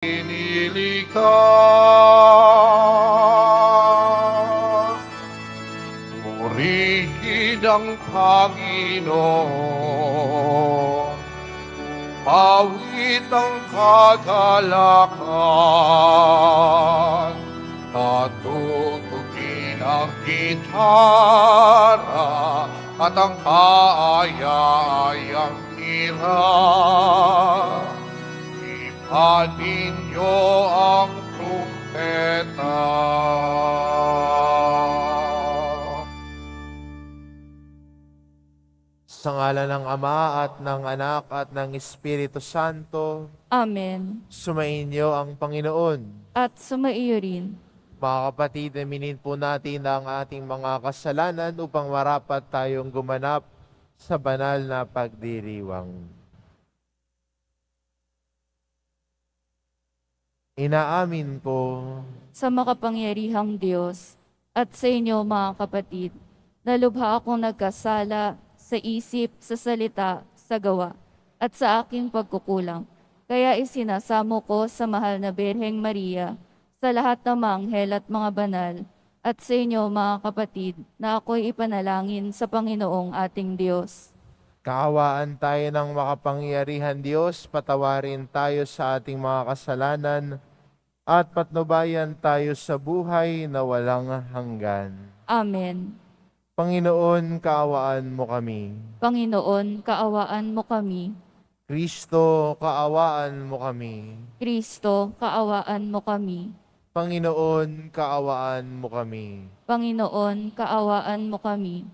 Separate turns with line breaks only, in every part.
Inilikas. Purihin ang Panginoon, pawit ang kagalakan, at tutugin ang gitara at ang kaaya-ayang tira. Ipanin niyo ang trumpeta.
Sa ngalan ng Ama at ng Anak at ng Espiritu Santo,
Amen.
sumainyo ang Panginoon.
At sumaiyo rin.
Mga kapatid, aminin po natin ang ating mga kasalanan upang marapat tayong gumanap sa banal na pagdiriwang. Inaamin ko
Sa makapangyarihang Diyos at sa inyo mga kapatid, na lubha akong nagkasala sa isip, sa salita, sa gawa, at sa aking pagkukulang. Kaya isinasamo ko sa mahal na Birheng Maria, sa lahat ng mga anghel at mga banal, at sa inyo mga kapatid, na ako'y ipanalangin sa Panginoong ating Diyos.
kaawaan tayo ng makapangyarihan Diyos, patawarin tayo sa ating mga kasalanan, at patnubayan tayo sa buhay na walang hanggan.
Amen.
Panginoon, kaawaan mo kami.
Panginoon, kaawaan mo kami.
Kristo, kaawaan mo kami.
Kristo, kaawaan mo kami.
Panginoon, kaawaan mo kami.
Panginoon, kaawaan mo kami.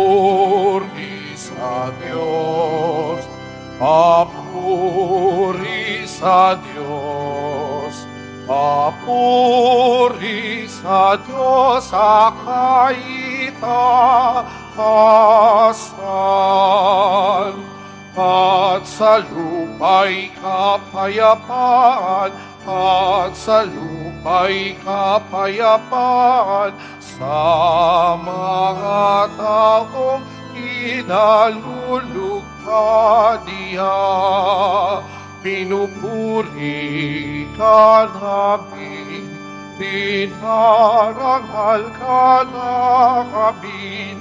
Papuri sa Diyos, papuri sa Diyos, papuri sa Diyos sa kaitaasan, at sa lupa'y kapayapaan, at sa lupa'y kapayapaan, sa mga taong kinalulugta niya. Pinupuri ka namin, dinarangal ka namin,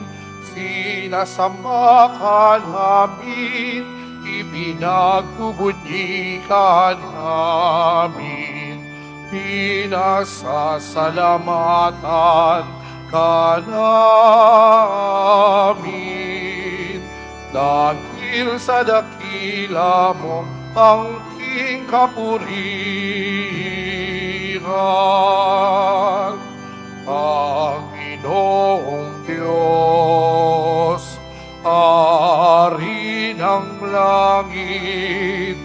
sinasamba ka namin, ibinagbubunyi ka namin, pinasasalamatan ka namin. Dahil sa dakila mo ang king kapurihan, Panginoong Diyos, Hari ng langit,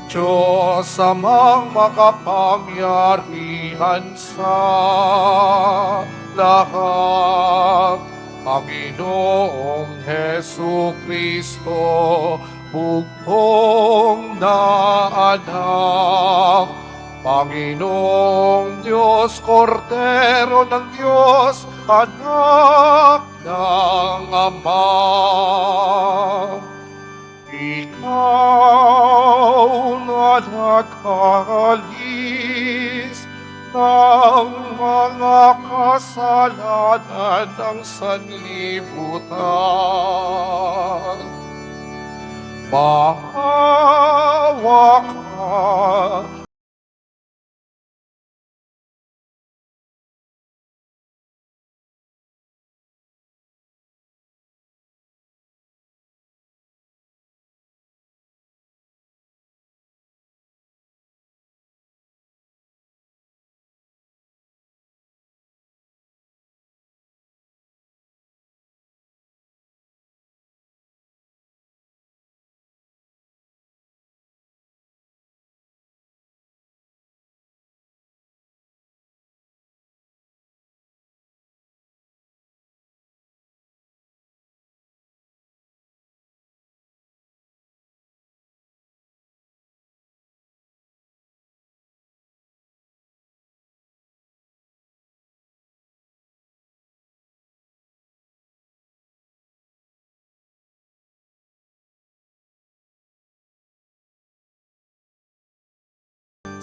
Diyos amang makapangyarihan sa lahat, Panginoong Hesukristo, bugtong na anak, Panginoong Diyos, Kordero ng Diyos, anak ng Ama. Ikaw na nag-alis ng mga kasalanan ng sanlibutan. Maawa ka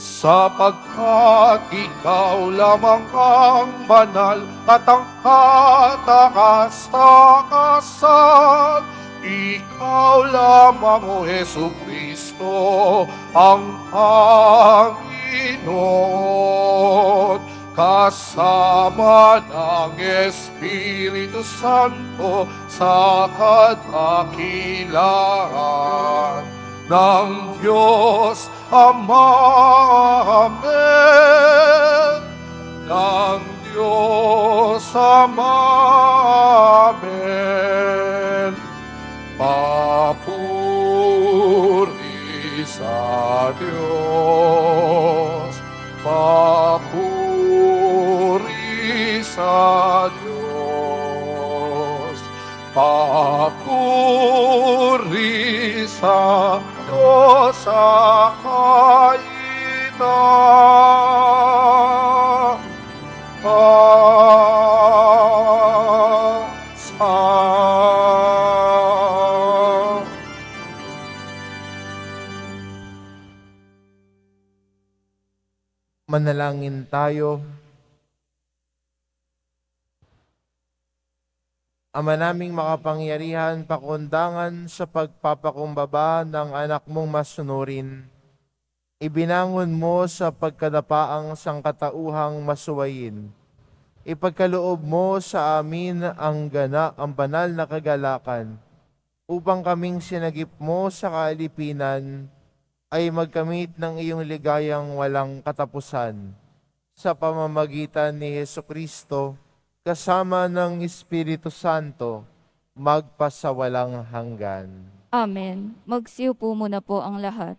sapagkat ikaw lamang ang banal at ang katakas-takasan. Ikaw lamang, O Jesucristo, ang Panginoon, kasama ng Espiritu Santo sa kadakilaan ng Diyos Ama. Amen. Ng Diyos Ama. Amen. Papuri sa Diyos. Papuri sa Diyos. Papuri sa Diyos sa kaitaasan.
Manalangin tayo. Ama naming makapangyarihan, pakundangan sa pagpapakumbaba ng anak mong masunurin. Ibinangon mo sa pagkadapaang sangkatauhang masuwayin. Ipagkaloob mo sa amin ang banal na kagalakan, upang kaming sinagip mo sa kaalipinan ay magkamit ng iyong ligayang walang katapusan. Sa pamamagitan ni Jesucristo, kasama ng Espiritu Santo, magpasawalang hanggan.
Amen. Magsiupo muna po ang lahat.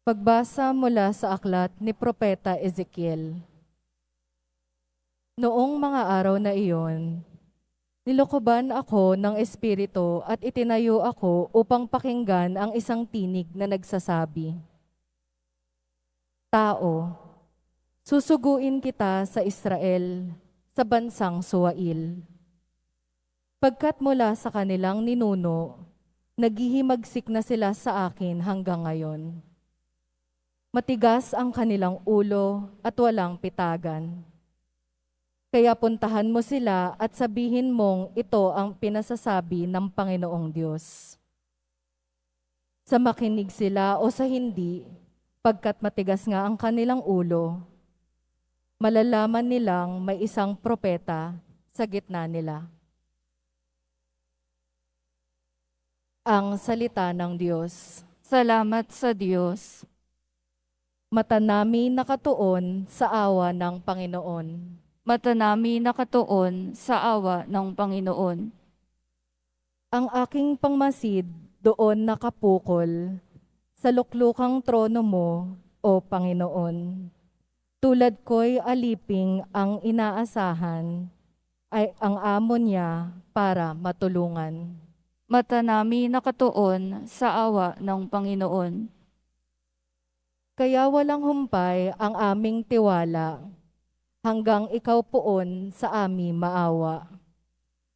Pagbasa mula sa aklat ni Propeta Ezekiel. Noong mga araw na iyon, nilokoban ako ng Espiritu at itinayo ako upang pakinggan ang isang tinig na nagsasabi, "Tao, susuguin kita sa Israel, sa bansang Suwail. Pagkat mula sa kanilang ninuno, naghihimagsik na sila sa akin hanggang ngayon. Matigas ang kanilang ulo at walang pitagan. Kaya puntahan mo sila at sabihin mong ito ang pinasasabi ng Panginoong Diyos. Sa makinig sila o sa hindi, pagkat matigas nga ang kanilang ulo, malalaman nilang may isang propeta sa gitna nila." Ang salita ng Diyos.
Salamat sa Diyos.
Mata namin nakatuon sa awa ng Panginoon.
Mata namin nakatuon sa awa ng Panginoon.
Ang aking pangmasid doon nakapukol sa luklukang trono mo, O Panginoon. Tulad ko'y aliping ang inaasahan, ay ang amo niya para matulungan.
Mata namin nakatuon sa awa ng Panginoon.
Kaya walang humpay ang aming tiwala, hanggang ikaw poon sa aming maawa.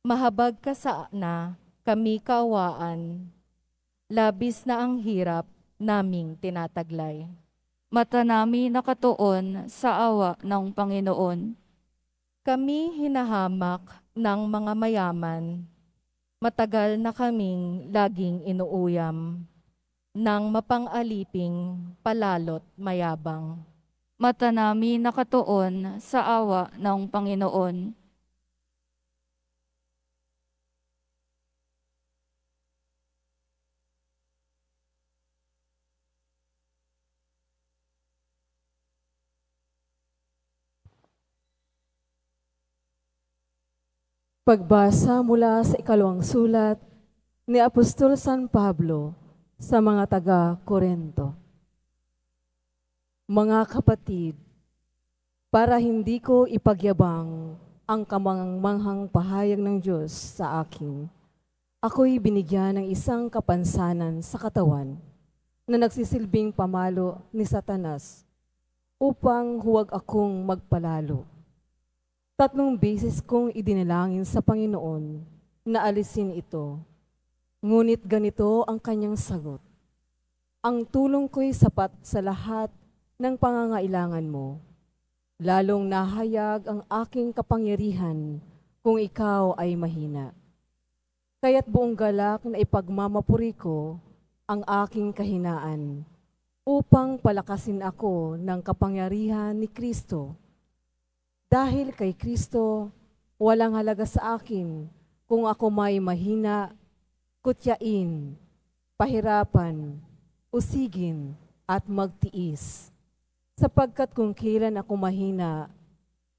Mahabag ka sana kami kaawaan, labis na ang hirap naming tinataglay.
Mata namin nakatuon sa awa ng Panginoon.
Kami hinahamak ng mga mayaman, matagal na kaming laging inuuyam, ng mapang-aliping palalot mayabang.
Mata namin nakatuon sa awa ng Panginoon.
Pagbasa mula sa ikalawang sulat ni Apostol San Pablo sa mga taga-Korinto. Mga kapatid, para hindi ko ipagyabang ang kamangmanghang pahayag ng Diyos sa akin, ako'y binigyan ng isang kapansanan sa katawan na nagsisilbing pamalo ni Satanas upang huwag akong magpalalo. 3 beses kong idinalangin sa Panginoon na alisin ito. Ngunit ganito ang kanyang sagot. Ang tulong ko'y sapat sa lahat ng pangangailangan mo. Lalong nahayag ang aking kapangyarihan kung ikaw ay mahina. Kaya't buong galak na ipagmamapuri ko ang aking kahinaan upang palakasin ako ng kapangyarihan ni Kristo. Dahil kay Kristo, walang halaga sa akin kung ako may mahina, kutyain, pahirapan, usigin, at magtiis. Sapagkat kung kailan ako mahina,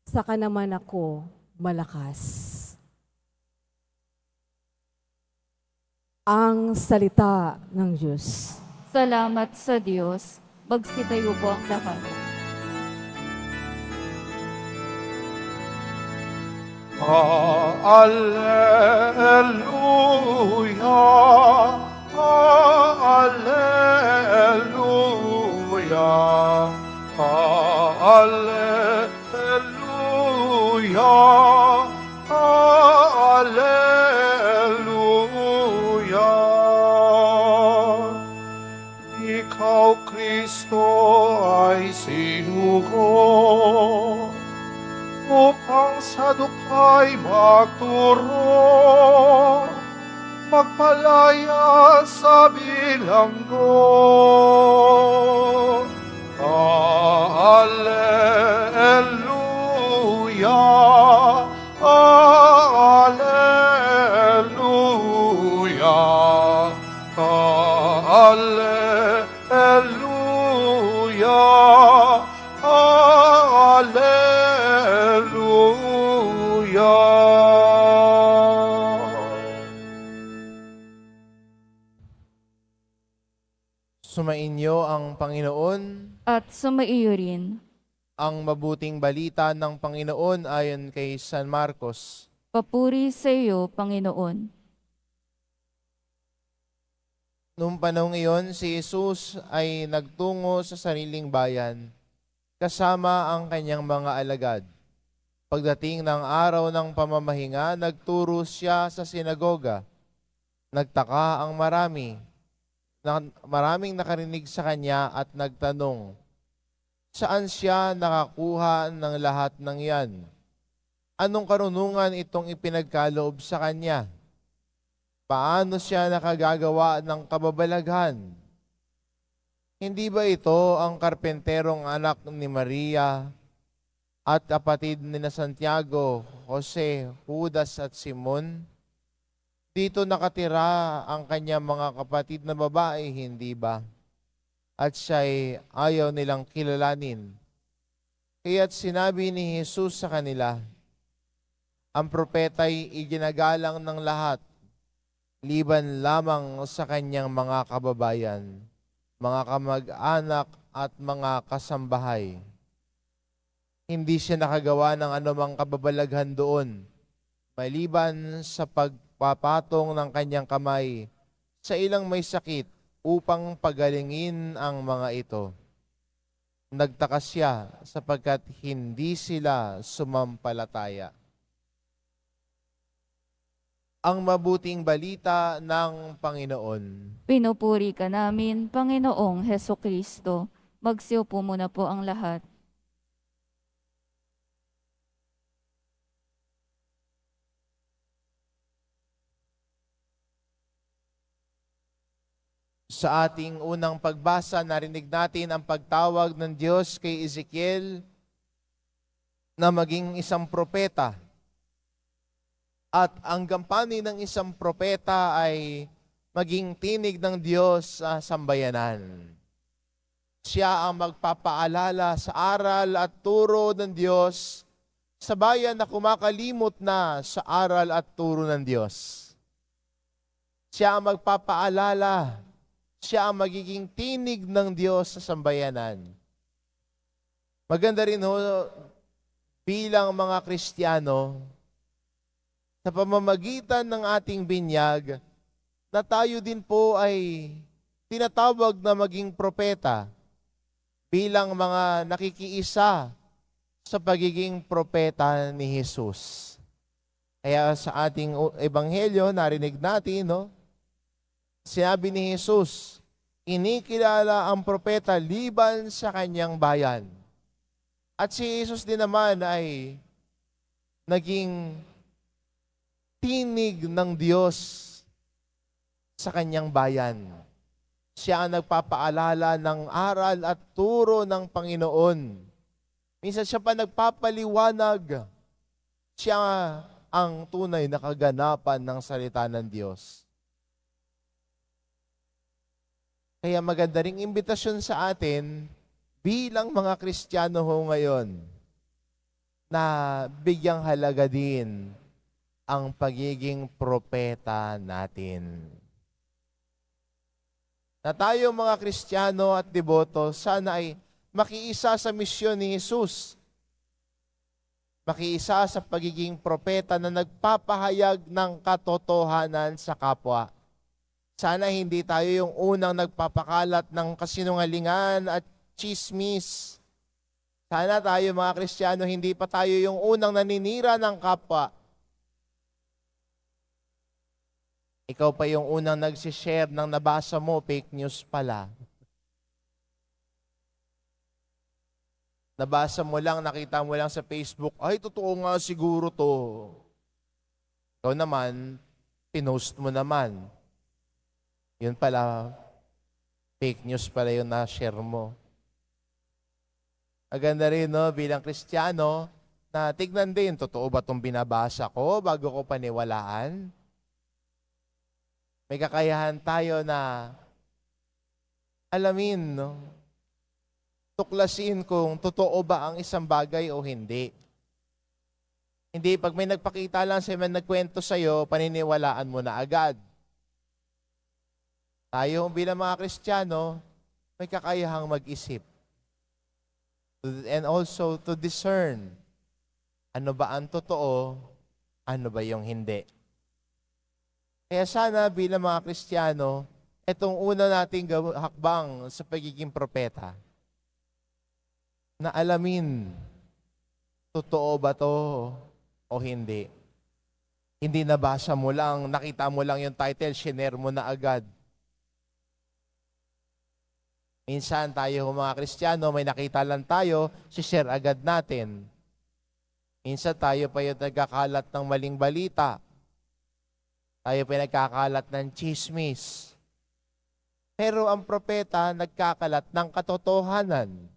saka naman ako malakas. Ang salita ng Diyos.
Salamat sa Diyos. Magsitayo po ang lahat.
Alleluia, alleluia, alleluia, alleluia. Ikaw, Kristo, ay sinugo upang sa dukay magturo, magpalaya sa bilanggo. Alleluia, alleluia, alleluia,
Sumainyo ang Panginoon.
At sumaiyo rin.
Ang mabuting balita ng Panginoon ayon kay San Marcos.
Papuri sa iyo, Panginoon.
Noong panahong iyon, si Jesus ay nagtungo sa sariling bayan, kasama ang kanyang mga alagad. Pagdating ng araw ng pamamahinga, nagturo siya sa sinagoga. Nagtaka ang maraming nakarinig sa kanya at nagtanong, saan siya nakakuha ng lahat ng yan? Anong karunungan itong ipinagkaloob sa kanya? Paano siya nakagagawa ng kababalaghan? Hindi ba ito ang karpenterong anak ni Maria at kapatid ni Santiago, Jose, Judas at Simon? Dito nakatira ang kanyang mga kapatid na babae, hindi ba? At siya'y ayaw nilang kilalanin. Kaya't sinabi ni Jesus sa kanila, ang propeta'y iginagalang ng lahat, liban lamang sa kanyang mga kababayan, mga kamag-anak at mga kasambahay. Hindi siya nakagawa ng anumang kababalaghan doon, maliban sa pagpapatong ng kanyang kamay sa ilang may sakit upang pagalingin ang mga ito. Nagtaka siya sapagkat hindi sila sumampalataya. Ang mabuting balita ng Panginoon.
Pinupuri ka namin, Panginoong Hesukristo. Magsiupo muna po ang lahat.
Sa ating unang pagbasa, narinig natin ang pagtawag ng Diyos kay Ezekiel na maging isang propeta. At ang gampanin ng isang propeta ay maging tinig ng Diyos sa sambayanan. Siya ang magpapaalala sa aral at turo ng Diyos sa bayan na kumakalimot na sa aral at turo ng Diyos. Siya ang magpapaalala, siya ang magiging tinig ng Diyos sa sambayanan. Maganda rin bilang mga Kristiyano, sa pamamagitan ng ating binyag, na tayo din po ay tinatawag na maging propeta bilang mga nakikiisa sa pagiging propeta ni Jesus. Kaya sa ating ebanghelyo, narinig natin, no? Sinabi ni Jesus, inikilala ang propeta liban sa kanyang bayan. At si Jesus din naman ay naging tinig ng Diyos sa kanyang bayan. Siya ang nagpapaalala ng aral at turo ng Panginoon. Minsan siya pa nagpapaliwanag. Siya ang tunay na kaganapan ng salita ng Diyos. Kaya maganda ring imbitasyon sa atin bilang mga Kristiyano ho ngayon na bigyang halaga din ang pagiging propeta natin. Na tayo mga Kristiyano at deboto, sana ay makiisa sa misyon ni Jesus. Makiisa sa pagiging propeta na nagpapahayag ng katotohanan sa kapwa. Sana hindi tayo yung unang nagpapakalat ng kasinungalingan at chismis. Sana tayo mga Kristiyano, hindi pa tayo yung unang naninira ng kapwa. Ikaw pa yung unang nagsishare ng nabasa mo, fake news pala. Nabasa mo lang, nakita mo lang sa Facebook, ay, totoo nga siguro to. Ikaw naman, pinost mo naman. Yun pala, fake news pala yung na-share mo. Maganda rin, no, bilang Kristiyano, na tignan din, totoo ba itong binabasa ko bago ko paniwalaan? May kakayahan tayo na alamin, no? Tuklasin kung totoo ba ang isang bagay o hindi. Hindi, pag may nagpakita lang sa'yo, may nagkwento sa'yo, paniniwalaan mo na agad. Tayo bilang mga Kristiyano, may kakayahang mag-isip. And also to discern, ano ba ang totoo, ano ba yung hindi. Kaya sana bilang mga Kristiyano, itong una nating hakbang sa pagiging propeta, na alamin, totoo ba to o hindi. Hindi nabasa mo lang, nakita mo lang yung title, shinare mo na agad. Minsan tayo mga Kristiyano, may nakita lang tayo, share agad natin. Minsan tayo pa yung nagkakalat ng maling balita. Tayo pa yung nagkakalat ng chismis. Pero ang propeta nagkakalat ng katotohanan.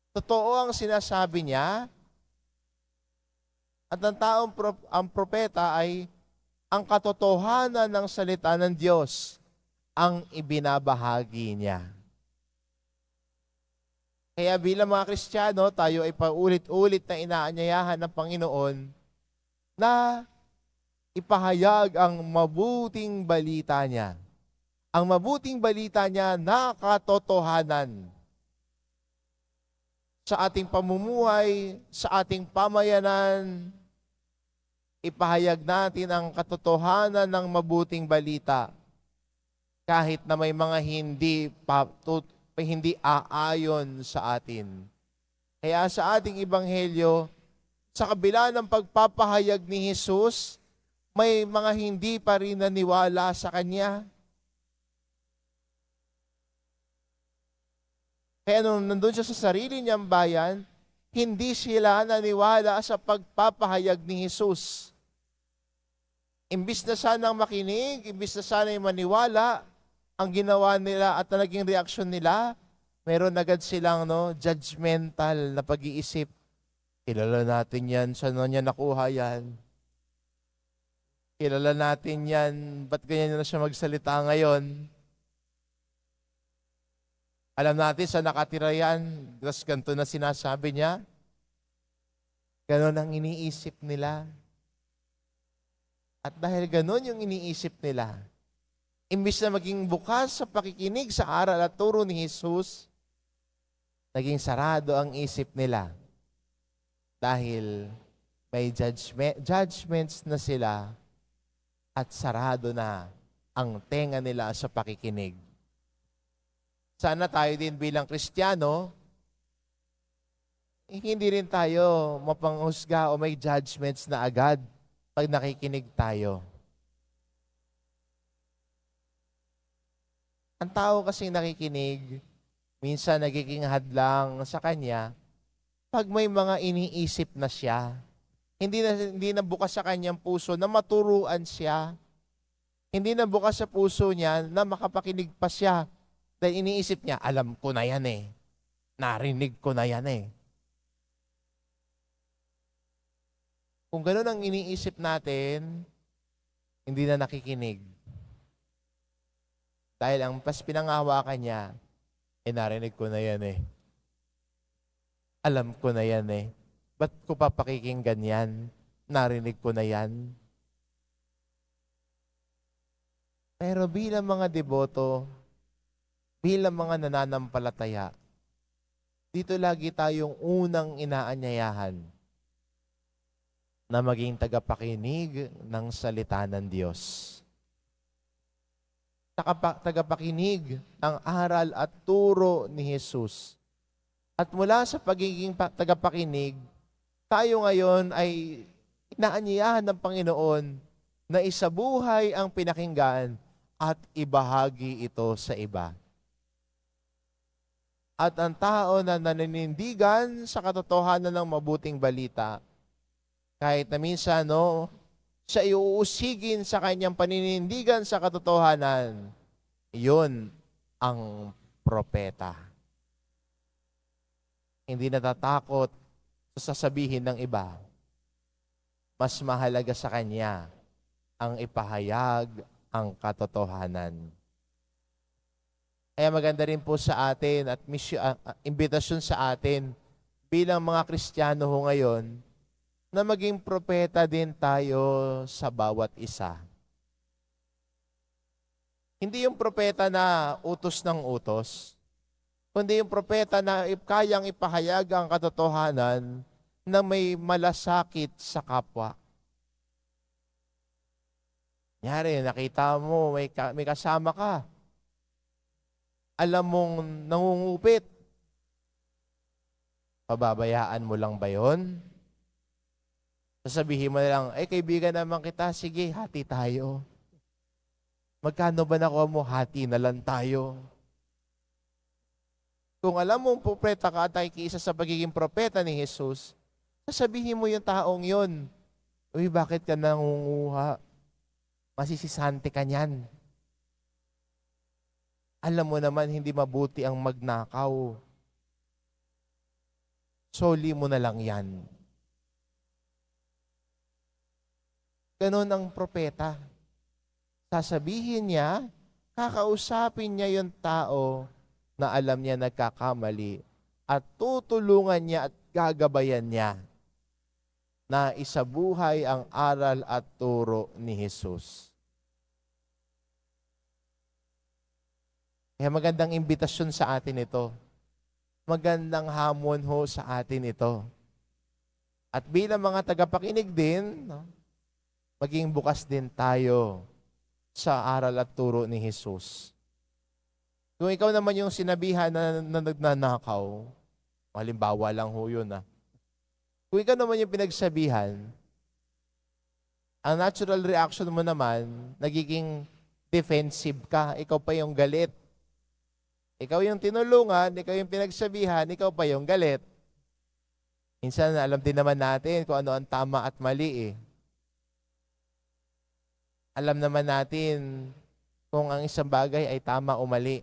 Totoo ang sinasabi niya, at ang propeta ay ang katotohanan ng salita ng Diyos ang ibinabahagi niya. Kaya bilang mga Kristiyano, tayo ay paulit-ulit na inaanyayahan ng Panginoon na ipahayag ang mabuting balita niya. Ang mabuting balita niya na katotohanan sa ating pamumuhay, sa ating pamayanan, ipahayag natin ang katotohanan ng mabuting balita kahit na may mga hindi aayon sa atin. Kaya sa ating ebanghelyo, sa kabila ng pagpapahayag ni Jesus, may mga hindi pa rin naniwala sa Kanya. Kaya nung nandun siya sa sarili niyang bayan, hindi sila naniwala sa pagpapahayag ni Jesus. Imbis na sanang makinig, imbis na sanang maniwala, ang ginawa nila at naging reaksyon nila, meron agad silang judgmental na pag-iisip. Kilala natin yan, saan niya nakuha yan? Kilala natin yan, ba't ganyan na siya magsalita ngayon? Alam natin sa nakatira yan, tapos ganito na sinasabi niya. Ganon ang iniisip nila. At dahil ganon yung iniisip nila, imbis na maging bukas sa pakikinig sa aral at turo ni Jesus, naging sarado ang isip nila. Dahil may judgments na sila at sarado na ang tenga nila sa pakikinig. Sana tayo din bilang Kristiyano, hindi rin tayo mapanghusga o may judgments na agad pag nakikinig tayo. Ang tao kasi nakikinig, minsan nagiging hadlang sa kanya pag may mga iniisip na siya. Hindi na bukas sa kanyang puso na maturuan siya. Hindi na bukas sa puso niya na makapakinig pa siya. Dahil iniisip niya, alam ko na yan eh. Narinig ko na yan eh. Kung gano'n ang iniisip natin, hindi na nakikinig. Dahil ang pas pinangahawakan niya, narinig ko na yan eh. Alam ko na yan eh. Ba't ko papakikinggan yan? Narinig ko na yan. Pero bilang mga deboto, bilang mga nananampalataya, dito lagi tayong unang inaanyayahan na maging tagapakinig ng salita ng Diyos. Tagapakinig ng aral at turo ni Jesus. At mula sa pagiging tagapakinig, tayo ngayon ay inaanyayahan ng Panginoon na isabuhay ang pinakinggan at ibahagi ito sa iba. At ang tao na naninindigan sa katotohanan ng mabuting balita, kahit na minsan, siya iuusigin sa kanyang paninindigan sa katotohanan, iyon ang propeta. Hindi natatakot sa sasabihin ng iba. Mas mahalaga sa kanya ang ipahayag ang katotohanan. Kaya maganda rin po sa atin at imbitasyon sa atin bilang mga Kristiyano ngayon na maging propeta din tayo sa bawat isa. Hindi yung propeta na utos ng utos, kundi yung propeta na kayang ipahayag ang katotohanan na may malasakit sa kapwa. Nyari, nakita mo, may kasama ka. Alam mong nangungupit. Pababayaan mo lang ba yun? Sasabihin mo na lang, kaibigan naman kita, sige, hati tayo. Magkano ba nakuha mo? Hati na lang tayo. Kung alam mong propeta ka at nakikiisa sa pagiging propeta ni Jesus, sasabihin mo yung taong yun, uy, bakit ka nangunguha? Masisisante ka niyan. Alam mo naman, hindi mabuti ang magnakaw. Soli mo na lang yan. Ganon ang propeta. Sasabihin niya, kakausapin niya yung tao na alam niya nagkakamali at tutulungan niya at gagabayan niya na isabuhay ang aral at turo ni Jesus. Kaya magandang imbitasyon sa atin ito. Magandang hamon ho sa atin ito. At bilang mga tagapakinig din, maging bukas din tayo sa aral at turo ni Jesus. Kung ikaw naman yung sinabihan na nagnanakaw, halimbawa lang ho yun. Kung ikaw naman yung pinagsabihan, ang natural reaction mo naman, nagiging defensive ka, ikaw pa yung galit. Ikaw yung tinulungan, ikaw yung pinagsabihan, ikaw pa yung galit. Minsan, alam din naman natin kung ano ang tama at mali eh. Alam naman natin kung ang isang bagay ay tama o mali.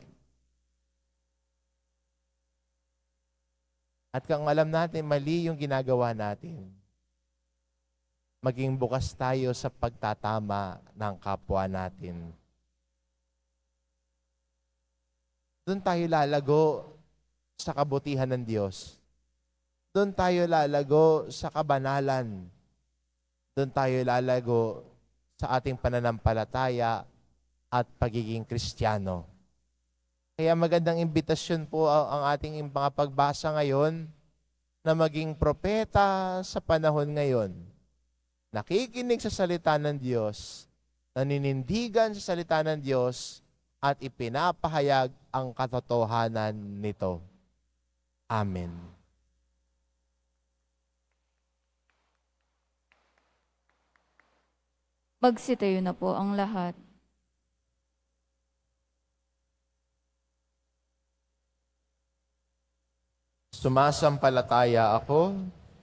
At kung alam natin, mali yung ginagawa natin, maging bukas tayo sa pagtatama ng kapwa natin. Doon tayo lalago sa kabutihan ng Diyos. Doon tayo lalago sa kabanalan. Doon tayo lalago sa ating pananampalataya at pagiging Kristiyano. Kaya magandang imbitasyon po ang ating mga pagbasa ngayon na maging propeta sa panahon ngayon. Nakikinig sa salita ng Diyos, naninindigan sa salita ng Diyos, at ipinapahayag ang katotohanan nito. Amen.
Magsitayo na po ang lahat.
Sumasampalataya ako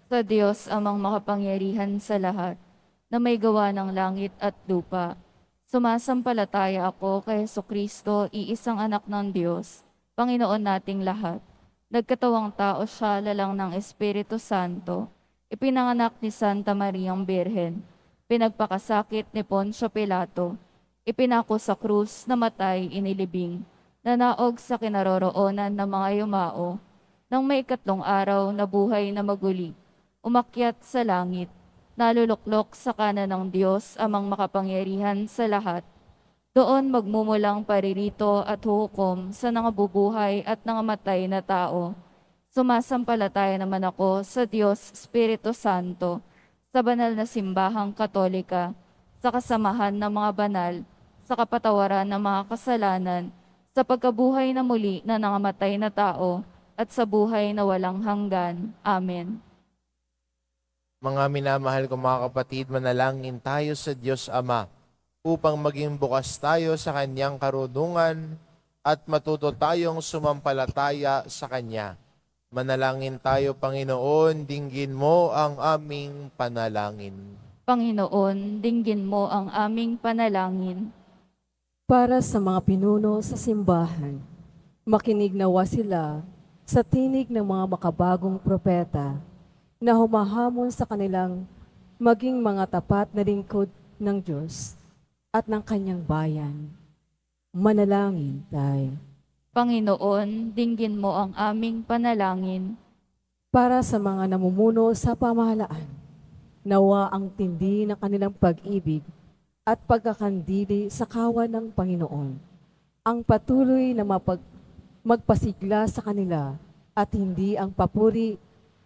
Sa Diyos amang makapangyarihan sa lahat, na may gawa ng langit at lupa. Sumasampalataya ako kay Jesucristo, iisang anak ng Diyos, Panginoon nating lahat. Nagkatawang tao siya lalang ng Espiritu Santo. Ipinanganak ni Santa Mariang Birhen. Pinagpakasakit ni Poncio Pilato. Ipinako sa krus, namatay, inilibing. Nanaog sa kinaroroonan ng mga yumao. Nang may ikatlong araw na buhay na maguli, umakyat sa langit, naluluklok sa kanan ng Diyos amang makapangyarihan sa lahat. Doon magmumulang paririto at huhukom sa nangabubuhay at nangamatay na tao. Sumasampalataya naman ako sa Diyos Espiritu Santo, sa banal na simbahang katolika, sa kasamahan ng mga banal, sa kapatawaran ng mga kasalanan, sa pagkabuhay na muli na nangamatay na tao, at sa buhay na walang hanggan. Amen.
Mga minamahal kong mga kapatid, manalangin tayo sa Diyos Ama upang maging bukas tayo sa Kanyang karunungan at matuto tayong sumampalataya sa Kanya. Manalangin tayo, Panginoon, dinggin mo ang aming panalangin.
Panginoon, dinggin mo ang aming panalangin.
Para sa mga pinuno sa simbahan, makinig nawa sila sa tinig ng mga makabagong propeta na humahamon sa kanilang maging mga tapat na lingkod ng Diyos at ng kanyang bayan. Manalangin tayo.
Panginoon, dinggin mo ang aming panalangin.
Para sa mga namumuno sa pamahalaan, nawa ang tindi ng kanilang pag-ibig at pagkakandili sa kawan ng Panginoon, ang patuloy na magpasigla sa kanila at hindi ang papuri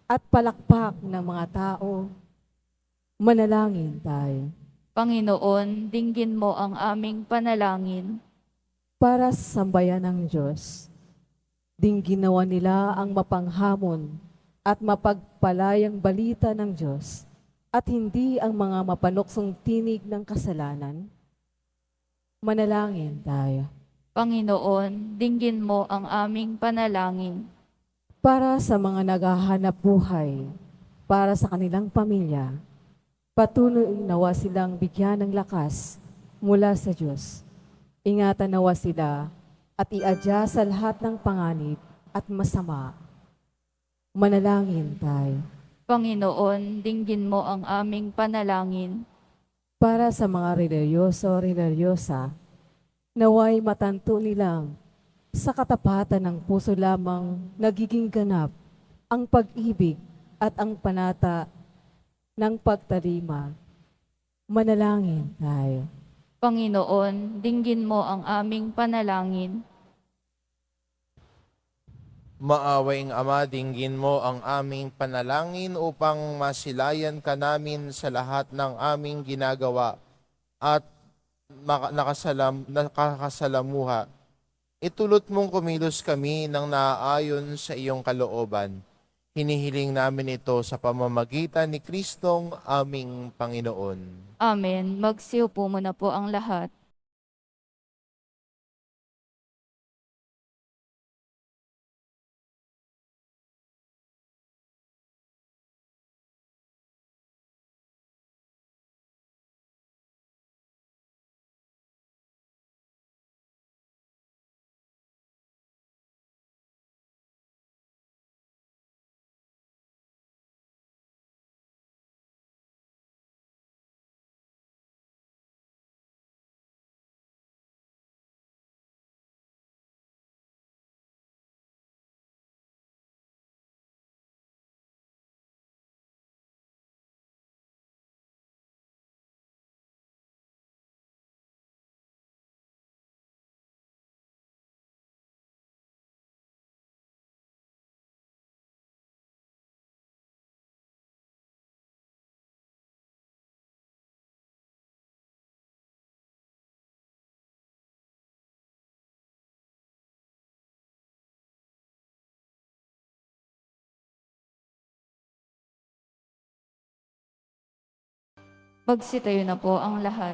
at palakpak ng mga tao. Manalangin tayo.
Panginoon, dinggin mo ang aming panalangin.
Para sa sambayan ng Diyos, dinggin nawa nila ang mapanghamon at mapagpalayang balita ng Diyos at hindi ang mga mapanuksong tinig ng kasalanan. Manalangin tayo.
Panginoon, dinggin mo ang aming panalangin.
Para sa mga naghahanap buhay, para sa kanilang pamilya, patuloy nawa silang bigyan ng lakas mula sa Diyos. Ingatan nawa sila at iadya sa lahat ng panganib at masama. Manalangin tayo.
Panginoon, dinggin mo ang aming panalangin.
Para sa mga religyoso-religyosa, naway matanto nilang sa katapatan ng puso lamang nagiging ganap ang pag-ibig at ang panata ng pagtarima. Manalangin tayo.
Panginoon, dinggin mo ang aming panalangin.
Maawaing Ama, dinggin mo ang aming panalangin upang masilayan ka namin sa lahat ng aming ginagawa at nakakasalamuha. Itulot mong kumilos kami ng naaayon sa iyong kalooban. Hinihiling namin ito sa pamamagitan ni Kristong aming Panginoon.
Amen. Magsiupo muna po ang lahat. Magsitayo na po ang lahat.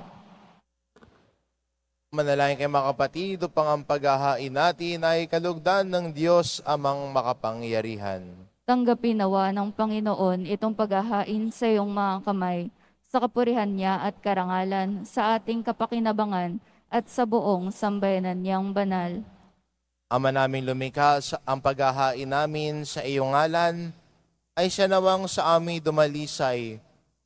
Manalangin kayo mga kapatid, upang ang paghahain natin ay kalugdan ng Diyos amang makapangyarihan.
Tanggapin nawa ng Panginoon itong paghahain sa iyong mga kamay, sa kapurihan niya at karangalan, sa ating kapakinabangan at sa buong sambayanan niyang banal.
Ama naming lumikha, ang paghahain namin sa iyong ngalan ay siya nawang sa amin dumalisay,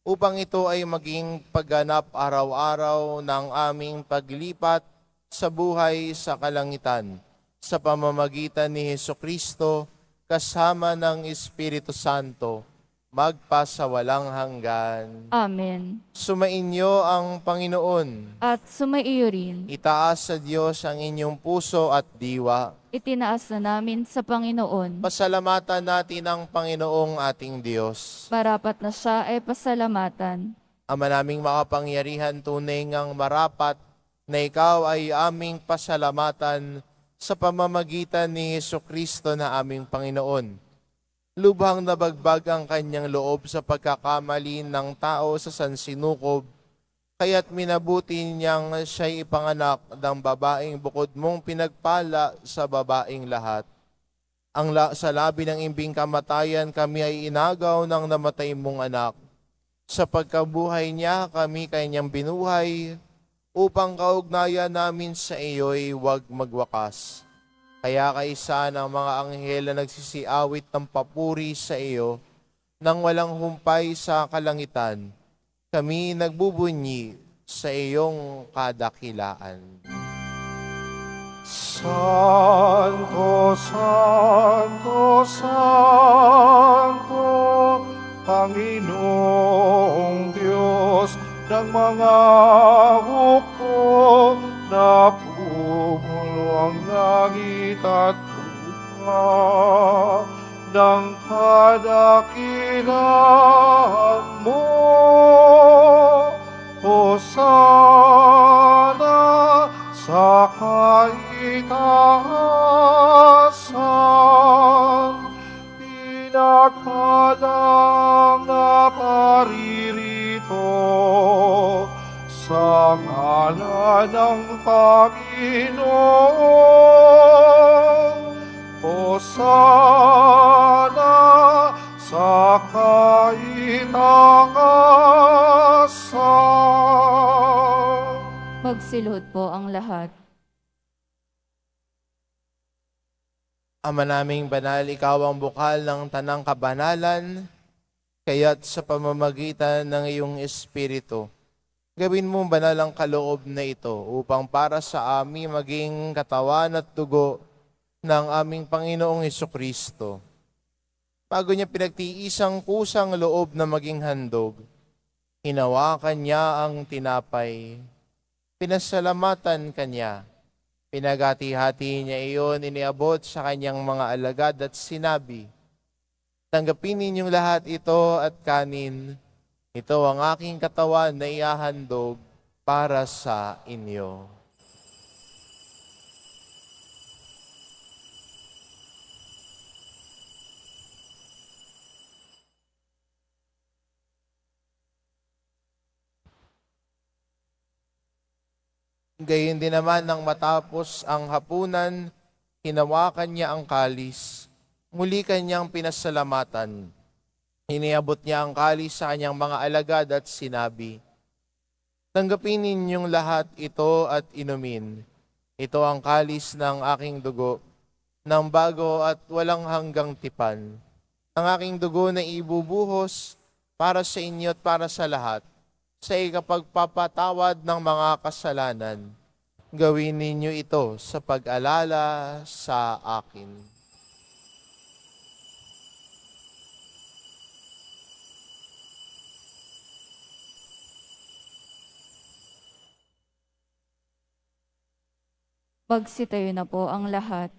upang ito ay maging pagganap araw-araw ng aming paglipat sa buhay sa kalangitan, sa pamamagitan ni Hesukristo, kasama ng Espiritu Santo, magpasawalang hanggan.
Amen.
Sumainyo ang Panginoon.
At sumaiyo rin,
Itaas sa Diyos ang inyong puso at diwa.
itinaas na namin sa Panginoon.
Pasalamatan natin ang Panginoong ating Diyos.
Marapat na siya ay pasalamatan.
Ama naming makapangyarihan, tunay ngang marapat na ikaw ay aming pasalamatan sa pamamagitan ni Hesukristo na aming Panginoon. Lubhang nabagbag ang kanyang loob sa pagkakamali ng tao sa sansinukob, kaya't minabuti niyang siya'y ipanganak ng babaeng bukod mong pinagpala sa babaeng lahat. Sa labi ng imbing kamatayan kami ay inagaw ng namatay mong anak. Sa pagkabuhay niya kami kanyang binuhay, upang kaugnayan namin sa iyo'y huwag magwakas. Kaya kaisa ng mga anghel na nagsisiawit ng papuri sa iyo, nang walang humpay sa kalangitan, kami nagbubunyi sa iyong kadakilaan.
Santo, Santo, Santo, Panginoong Diyos ng mga hukbo, na pumulo ang langit at lupa ng kadakilaan mo. Hosana sa kaitaasan, pinagpalang na paririto sa ngalan ng Panginoon. Hosana sa kaitaasan.
Magsiluhod po ang lahat.
Ama naming banal, ikaw ang bukal ng tanang kabanalan, kaya't sa pamamagitan ng iyong Espiritu, gawin mo banal ang kaloob na ito upang para sa amin maging katawan at dugo ng aming Panginoong Hesukristo. Bago niya pinagtiisang kusang loob na maging handog, hinawakan niya ang tinapay, pinasalamatan kanya, pinagati-hati niya iyon, iniabot sa kanyang mga alagad at sinabi, "Tanggapin ninyong lahat ito at kanin. Ito ang aking katawan na ihahandog para sa inyo." Gayon din naman nang matapos ang hapunan, hinawakan niya ang kalis. Muli kanyang pinasalamatan. Iniabot niya ang kalis sa kanyang mga alagad at sinabi, "Tanggapin ninyong lahat ito at inumin. Ito ang kalis ng aking dugo, ng bago at walang hanggang tipan. Ang aking dugo na ibubuhos para sa inyo at para sa lahat, sa ikapagpapatawad ng mga kasalanan. Gawin ninyo ito sa pag-alala sa akin."
Magsitayo na po ang lahat.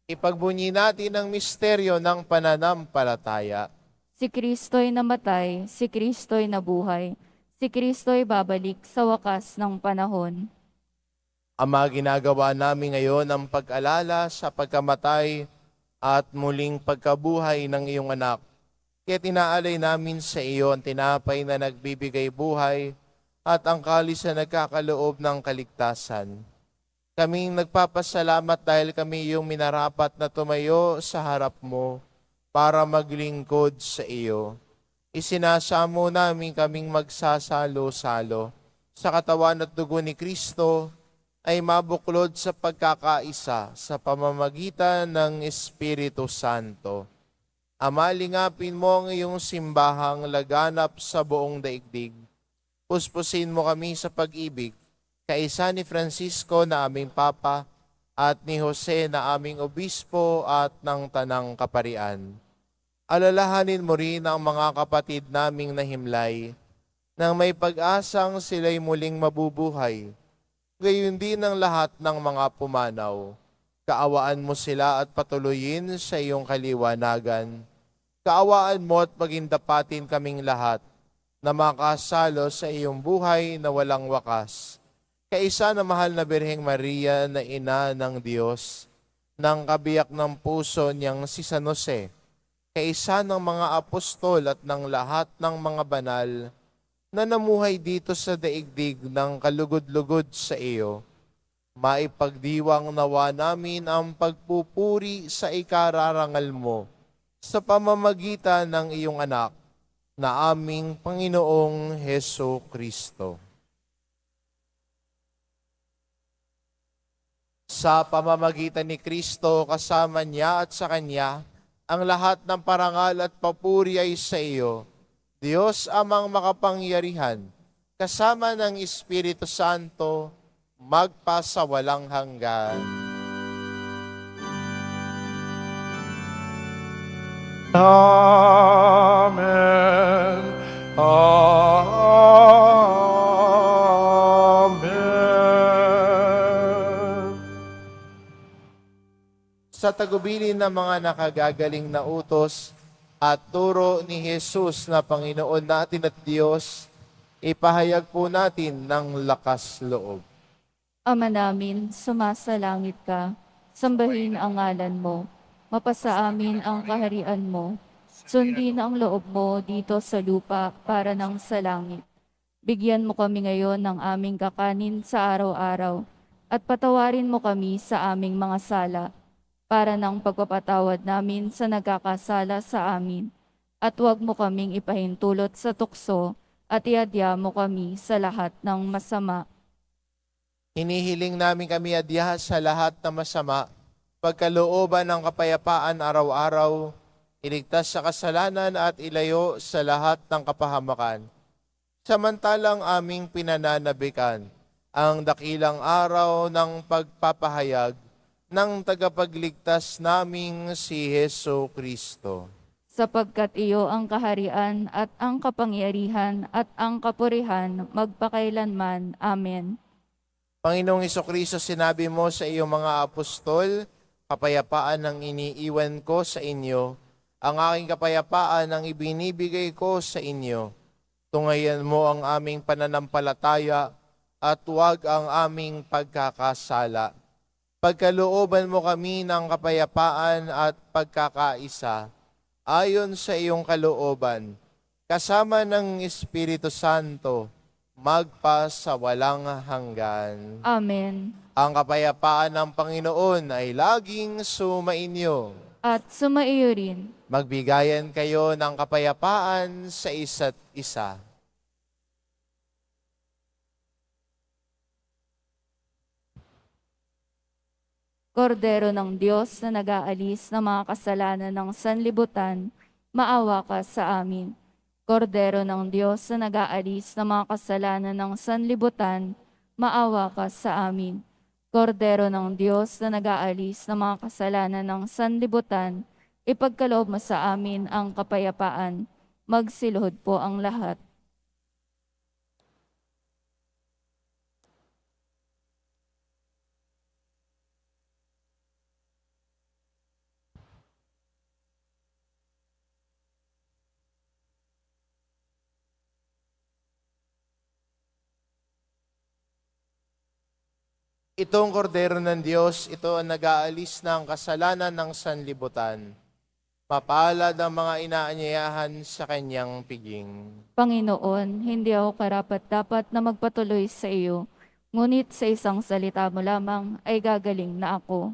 Ipagbunyi natin ang misteryo ng pananampalataya.
Si Kristo'y namatay, si Kristo'y nabuhay, si Kristo'y babalik sa wakas ng panahon.
Ama, ginagawa namin ngayon ang pag-alala sa pagkamatay at muling pagkabuhay ng iyong anak. Kaya tinaalay namin sa iyo ang tinapay na nagbibigay buhay at ang kalis na nagkakaloob ng kaligtasan. Kaming nagpapasalamat dahil kami yung minarapat na tumayo sa harap mo para maglingkod sa iyo. Isinasamo namin kaming magsasalo-salo sa katawan at dugo ni Kristo ay mabuklod sa pagkakaisa sa pamamagitan ng Espiritu Santo. Amalingapin mo ang iyong simbahang laganap sa buong daigdig. Puspusin mo kami sa pag-ibig, kaisa ni Francisco na aming Papa at ni Jose na aming Obispo at ng Tanang Kaparian. Alalahanin mo rin ang mga kapatid naming nahimlay, nang may pag-asang sila'y muling mabubuhay. Gayon din ang lahat ng mga pumanaw. Kaawaan mo sila at patuloyin sa iyong kaliwanagan. Kaawaan mo at pagindapatin kaming lahat na makasalo sa iyong buhay na walang wakas. Kaisa na mahal na Birheng Maria na ina ng Diyos, ng kabiyak ng puso niyang si San Jose, kaisa ng mga apostol at ng lahat ng mga banal na namuhay dito sa daigdig ng kalugod-lugod sa iyo, maipagdiwang nawa namin ang pagpupuri sa ikararangal mo sa pamamagitan ng iyong anak na aming Panginoong Heso Kristo. Sa pamamagitan ni Kristo, kasama niya at sa Kanya, ang lahat ng parangal at papuri ay sa iyo, Diyos amang makapangyarihan, kasama ng Espiritu Santo, magpasawalang hanggan.
Amen. Amen.
Sa tagubilin ng mga nakagagaling na utos at turo ni Jesus na Panginoon natin at Diyos, ipahayag po natin ng lakas loob.
Ama namin, sumasalangit ka, sambahin ang ngalan mo, mapasa amin ang kaharian mo, sundin ang loob mo dito sa lupa para ng sa langit. Bigyan mo kami ngayon ng aming kakanin sa araw-araw, at patawarin mo kami sa aming mga sala, para ng pagpapatawad namin sa nagkakasala sa amin, at huwag mo kaming ipahintulot sa tukso, at iadya mo kami sa lahat ng masama.
Hinihiling namin kami adya sa lahat ng masama, pagkalooban ng kapayapaan araw-araw, iligtas sa kasalanan at ilayo sa lahat ng kapahamakan. Samantalang aming pinananabikan ang dakilang araw ng pagpapahayag ng tagapagligtas naming si Heso Kristo.
Sapagkat iyo ang kaharian at ang kapangyarihan at ang kapurihan magpakailanman. Amen.
Panginoong Hesukristo, sinabi mo sa iyong mga apostol, kapayapaan ang iniiwan ko sa inyo, ang aking kapayapaan ang ibinibigay ko sa inyo. Tungayan mo ang aming pananampalataya at huwag ang aming pagkakasala. Pagkalooban mo kami ng kapayapaan at pagkakaisa, ayon sa iyong kalooban, kasama ng Espiritu Santo, magpasawalang hanggan.
Amen.
Ang kapayapaan ng Panginoon ay laging sumainyo.
At sumaiyo rin.
Magbigayan kayo ng kapayapaan sa isa't isa.
Kordero ng Diyos na nag-aalis ng mga kasalanan ng sanlibutan, maawa ka sa amin. Kordero ng Diyos na nag-aalis ng mga kasalanan ng sanlibutan, maawa ka sa amin. Kordero ng Diyos na nag-aalis ng mga kasalanan ng sanlibutan, ipagkaloob mo sa amin ang kapayapaan. Magsiluhod po ang lahat.
Itong kordero ng Diyos, ito ang nag-aalis ng kasalanan ng sanlibutan. Mapalad ang mga inaanyayahan sa kanyang piging.
Panginoon, hindi ako karapat-dapat na magpatuloy sa iyo, ngunit sa isang salita mo lamang ay gagaling na ako.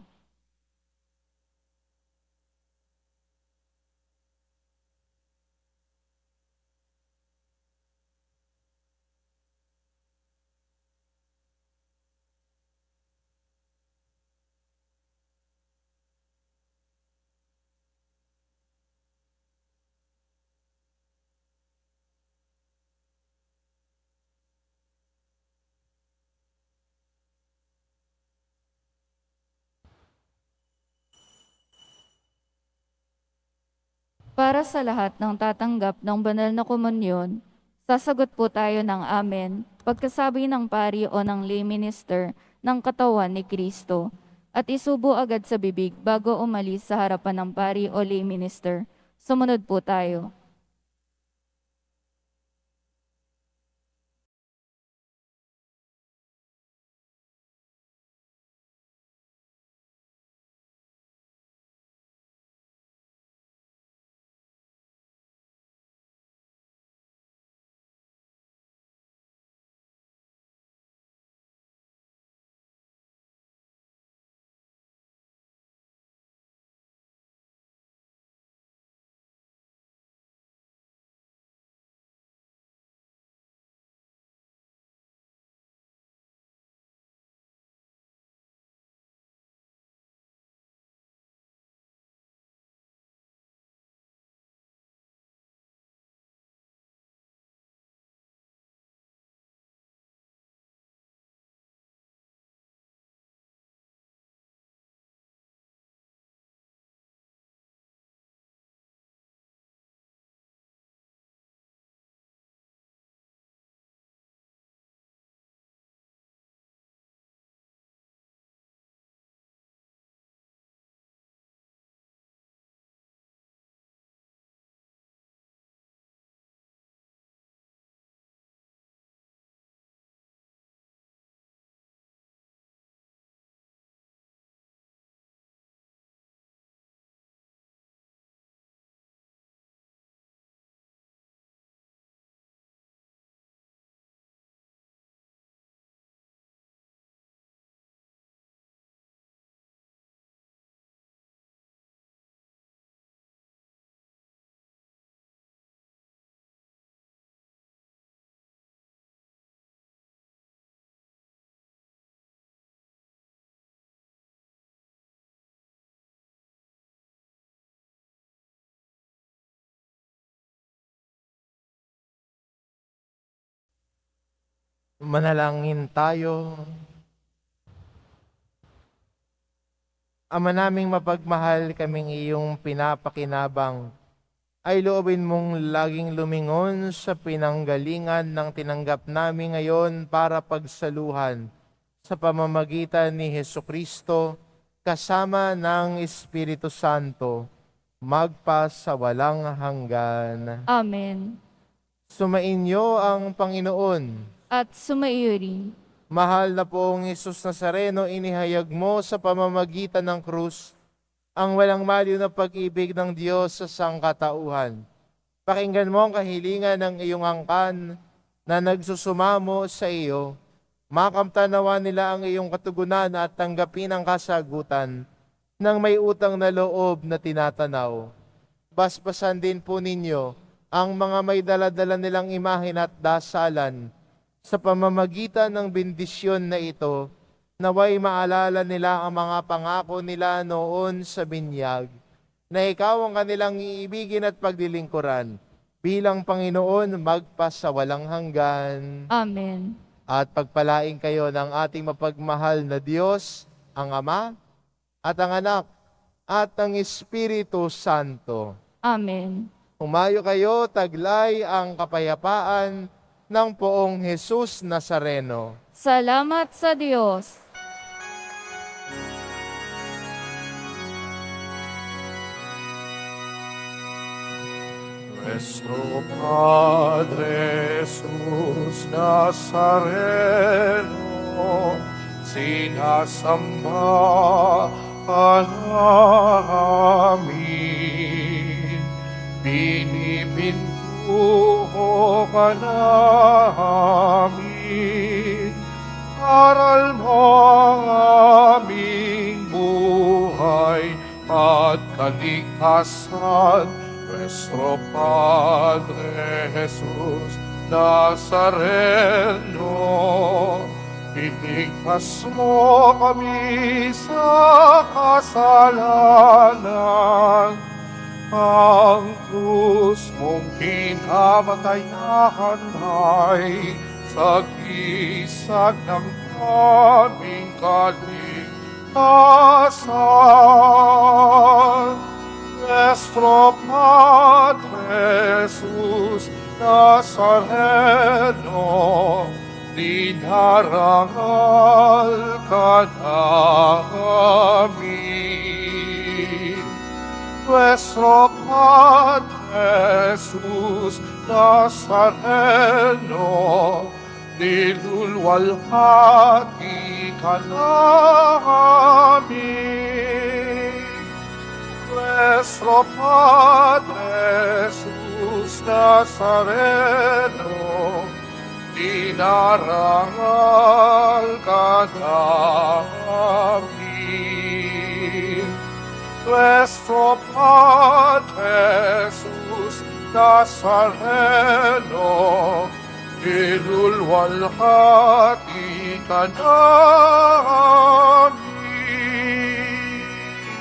Para sa lahat ng tatanggap ng banal na komunyon, sasagot po tayo ng amen pagkasabi ng pari o ng lay minister ng katawan ni Kristo at isubo agad sa bibig bago umalis sa harapan ng pari o lay minister. Sumunod po tayo.
Manalangin tayo. Ama naming mapagmahal, kaming iyong pinapakinabang, ay loobin mong laging lumingon sa pinanggalingan ng tinanggap namin ngayon para pagsaluhan sa pamamagitan ni Hesukristo kasama ng Espiritu Santo, magpa sa walang hanggan.
Amen.
Sumainyo ang Panginoon.
At sumaiyo rin.
Mahal na poong Hesus Nazareno, inihayag mo sa pamamagitan ng krus ang walang maliw na pag-ibig ng Diyos sa sangkatauhan. Pakinggan mo ang kahilingan ng iyong angkan na nagsusumamo sa iyo. Makamtanawa nila ang iyong katugunan at tanggapin ang kasagutan ng may utang na loob na tinatanaw. Basbasan din po ninyo ang mga may daladala nilang imahin at dasalan sa pamamagitan ng bendisyon na ito, naway maalala nila ang mga pangako nila noon sa binyag, na ikaw ang kanilang iibigin at paglilingkuran, bilang Panginoon magpa sa walang hanggan.
Amen.
At pagpalain kayo ng ating mapagmahal na Diyos, ang Ama, at ang Anak, at ang Espiritu Santo.
Amen.
Humayo kayo, taglay ang kapayapaan ng poong Hesus Nazareno.
Salamat sa Diyos.
Nuestro Padre Jesús Nazareno, sinasamba ka namin. Pinipintuho ka namin, aral mo ang aming buhay at kaligtasan, Nuestro Padre Jesus Nazareno. Iligtas mo kami sa kasalanan, ang krus mong kinamatayan ay sagisag ng aming kaligtasan. Nuestro Padre Jesus Nazareno, dinarangal ka namin. Nuestro Padre Jesus Nazareno, nilulwalhati ka namin. Nuestro Padre Jesus Nazareno, dinarangal ka namin. Nuestro Padre Jesus Nazareno, nilulwalhati ka namin.